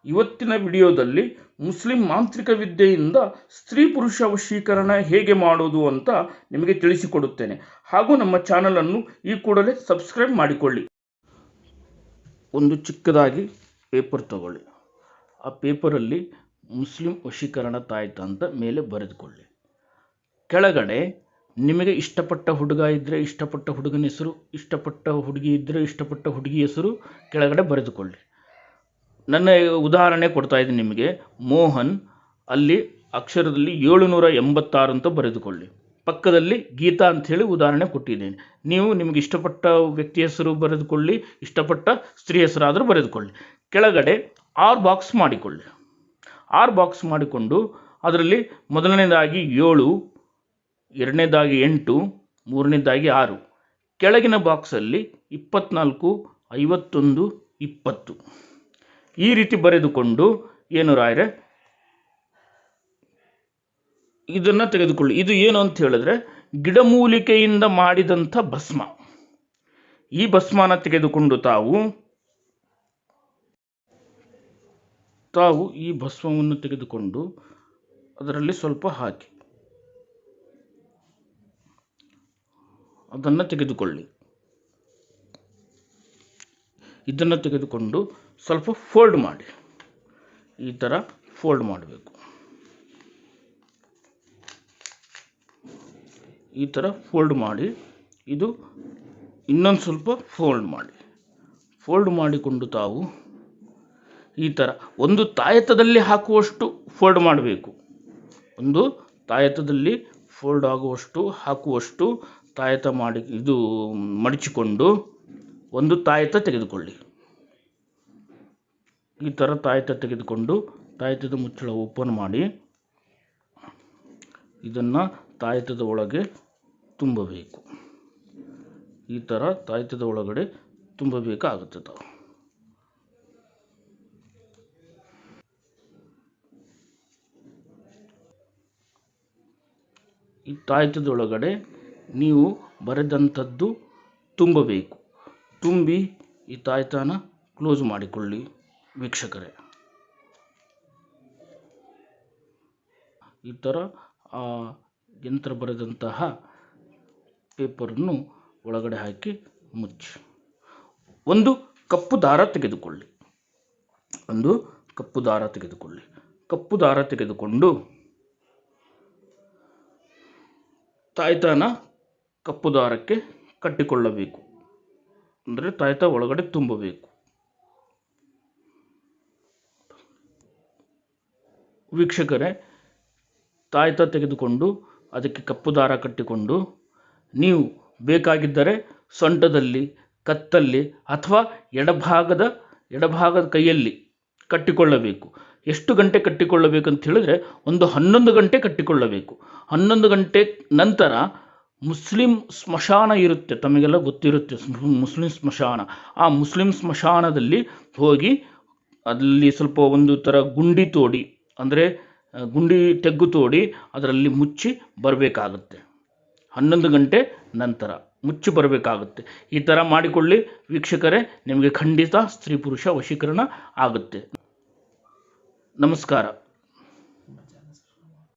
ಇವತ್ತಿನ ವಿಡಿಯೋದಲ್ಲಿ ಮುಸ್ಲಿಂ ಮಾಂತ್ರಿಕ ವಿದ್ಯೆಯಿಂದ ಸ್ತ್ರೀ ಪುರುಷ ವಶೀಕರಣ ಹೇಗೆ ಮಾಡೋದು ಅಂತ ನಿಮಗೆ ತಿಳಿಸಿಕೊಡುತ್ತೇನೆ. ಹಾಗೂ ನಮ್ಮ ಚಾನಲನ್ನು ಈ ಕೂಡಲೇ ಸಬ್ಸ್ಕ್ರೈಬ್ ಮಾಡಿಕೊಳ್ಳಿ. ಒಂದು ಚಿಕ್ಕದಾಗಿ ಪೇಪರ್ ತಗೊಳ್ಳಿ. ಆ ಪೇಪರಲ್ಲಿ ಮುಸ್ಲಿಂ ವಶೀಕರಣ ತಾಯ್ತ ಅಂತ ಮೇಲೆ ಬರೆದುಕೊಳ್ಳಿ. ಕೆಳಗಡೆ ನಿಮಗೆ ಇಷ್ಟಪಟ್ಟ ಹುಡುಗ ಇದ್ದರೆ ಇಷ್ಟಪಟ್ಟ ಹುಡುಗನ ಹೆಸರು, ಇಷ್ಟಪಟ್ಟ ಹುಡುಗಿ ಇದ್ದರೆ ಇಷ್ಟಪಟ್ಟ ಹುಡುಗಿ ಹೆಸರು ಕೆಳಗಡೆ ಬರೆದುಕೊಳ್ಳಿ. ನನ್ನ ಉದಾಹರಣೆ ಕೊಡ್ತಾ ಇದ್ದೀನಿ ನಿಮಗೆ. ಮೋಹನ್ ಅಲ್ಲಿ ಅಕ್ಷರದಲ್ಲಿ 786 ಅಂತ ಬರೆದುಕೊಳ್ಳಿ. ಪಕ್ಕದಲ್ಲಿ ಗೀತಾ ಅಂಥೇಳಿ ಉದಾಹರಣೆ ಕೊಟ್ಟಿದ್ದೇನೆ. ನೀವು ನಿಮಗೆ ಇಷ್ಟಪಟ್ಟ ವ್ಯಕ್ತಿ ಹೆಸರು ಬರೆದುಕೊಳ್ಳಿ, ಇಷ್ಟಪಟ್ಟ ಸ್ತ್ರೀ ಹೆಸರಾದರೂ ಬರೆದುಕೊಳ್ಳಿ. ಕೆಳಗಡೆ 6 ಬಾಕ್ಸ್ ಮಾಡಿಕೊಳ್ಳಿ. 6 ಬಾಕ್ಸ್ ಮಾಡಿಕೊಂಡು ಅದರಲ್ಲಿ ಮೊದಲನೇದಾಗಿ 7, ಎರಡನೇದಾಗಿ 8, ಮೂರನೇದಾಗಿ 6, ಕೆಳಗಿನ ಬಾಕ್ಸಲ್ಲಿ 24, 51, 20 ಈ ರೀತಿ ಬರೆದುಕೊಂಡು ಏನು ರಾಯರೆ ಇದನ್ನು ತೆಗೆದುಕೊಳ್ಳಿ. ಇದು ಏನು ಅಂತ ಹೇಳಿದ್ರೆ ಗಿಡಮೂಲಿಕೆಯಿಂದ ಮಾಡಿದಂಥ ಭಸ್ಮ. ಈ ಭಸ್ಮನ ತೆಗೆದುಕೊಂಡು ತಾವು ಈ ಭಸ್ಮವನ್ನು ತೆಗೆದುಕೊಂಡು ಅದರಲ್ಲಿ ಸ್ವಲ್ಪ ಹಾಕಿ ಅದನ್ನು ತೆಗೆದುಕೊಳ್ಳಿ. ಇದನ್ನು ತೆಗೆದುಕೊಂಡು ಸ್ವಲ್ಪ ಫೋಲ್ಡ್ ಮಾಡಿ. ಈ ಥರ ಫೋಲ್ಡ್ ಮಾಡಬೇಕು. ಈ ಥರ ಫೋಲ್ಡ್ ಮಾಡಿ ಇದು ಇನ್ನೊಂದು ಸ್ವಲ್ಪ ಫೋಲ್ಡ್ ಮಾಡಿ. ಫೋಲ್ಡ್ ಮಾಡಿಕೊಂಡು ತಾವು ಈ ಥರ ಒಂದು ತಾಯತದಲ್ಲಿ ಹಾಕುವಷ್ಟು ಫೋಲ್ಡ್ ಮಾಡಬೇಕು. ಒಂದು ತಾಯತದಲ್ಲಿ ಫೋಲ್ಡ್ ಆಗುವಷ್ಟು ಹಾಕುವಷ್ಟು ತಾಯತ ಮಾಡಿ ಮಡಚಿಕೊಂಡು ಒಂದು ತಾಯತ ತೆಗೆದುಕೊಳ್ಳಿ. ಈ ಥರ ತಾಯತ ತೆಗೆದುಕೊಂಡು ತಾಯತದ ಮುಚ್ಚಳ ಓಪನ್ ಮಾಡಿ ಇದನ್ನು ತಾಯತದ ಒಳಗೆ ತುಂಬಬೇಕು. ಈ ಥರ ತಾಯತದ ಒಳಗಡೆ ತುಂಬಬೇಕಾಗುತ್ತೆ ತಾವು. ಈ ತಾಯತದ ಒಳಗಡೆ ನೀವು ಬರೆದಂಥದ್ದು ತುಂಬಬೇಕು. ತುಂಬಿ ಈ ತಾಯ್ತಾನ ಕ್ಲೋಸ್ ಮಾಡಿಕೊಳ್ಳಿ ವೀಕ್ಷಕರೇ. ಈ ಥರ ಆ ಯಂತ್ರ ಬರೆದಂತಹ ಪೇಪರನ್ನು ಒಳಗಡೆ ಹಾಕಿ ಮುಚ್ಚಿ ಒಂದು ಕಪ್ಪು ದಾರ ತೆಗೆದುಕೊಳ್ಳಿ. ಕಪ್ಪು ದಾರ ತೆಗೆದುಕೊಂಡು ತಾಯ್ತಾನ ಕಪ್ಪು ದಾರಕ್ಕೆ ಕಟ್ಟಿಕೊಳ್ಳಬೇಕು. ಅಂದರೆ ತಾಯ್ತ ಒಳಗಡೆ ತುಂಬಬೇಕು. ವೀಕ್ಷಕರೇ, ತಾಯ್ತ ತೆಗೆದುಕೊಂಡು ಅದಕ್ಕೆ ಕಪ್ಪು ದಾರ ಕಟ್ಟಿಕೊಂಡು ನೀವು ಬೇಕಾಗಿದ್ದರೆ ಸೊಂಟದಲ್ಲಿ, ಕತ್ತಲ್ಲಿ ಅಥವಾ ಎಡಭಾಗದ ಕೈಯಲ್ಲಿ ಕಟ್ಟಿಕೊಳ್ಳಬೇಕು. ಎಷ್ಟು ಗಂಟೆ ಕಟ್ಟಿಕೊಳ್ಳಬೇಕಂತ ಹೇಳಿದ್ರೆ ಒಂದು 11 ಗಂಟೆ ಕಟ್ಟಿಕೊಳ್ಳಬೇಕು. 11 ಗಂಟೆ ನಂತರ ಮುಸ್ಲಿಂ ಸ್ಮಶಾನ ಇರುತ್ತೆ, ತಮಗೆಲ್ಲ ಗೊತ್ತಿರುತ್ತೆ ಮುಸ್ಲಿಂ ಸ್ಮಶಾನ. ಆ ಮುಸ್ಲಿಂ ಸ್ಮಶಾನದಲ್ಲಿ ಹೋಗಿ ಅಲ್ಲಿ ಸ್ವಲ್ಪ ಒಂದು ಥರ ಗುಂಡಿ ತೋಡಿ, ಅಂದರೆ ಗುಂಡಿ ತೆಗ್ಗು ತೋಡಿ ಅದರಲ್ಲಿ ಮುಚ್ಚಿ ಬರಬೇಕಾಗುತ್ತೆ. 11 ಗಂಟೆ ನಂತರ ಮುಚ್ಚಿ ಬರಬೇಕಾಗುತ್ತೆ. ಈ ಥರ ಮಾಡಿಕೊಳ್ಳಿ ವೀಕ್ಷಕರೇ, ನಿಮಗೆ ಖಂಡಿತ ಸ್ತ್ರೀ ಪುರುಷ ವಶೀಕರಣ ಆಗುತ್ತೆ. ನಮಸ್ಕಾರ.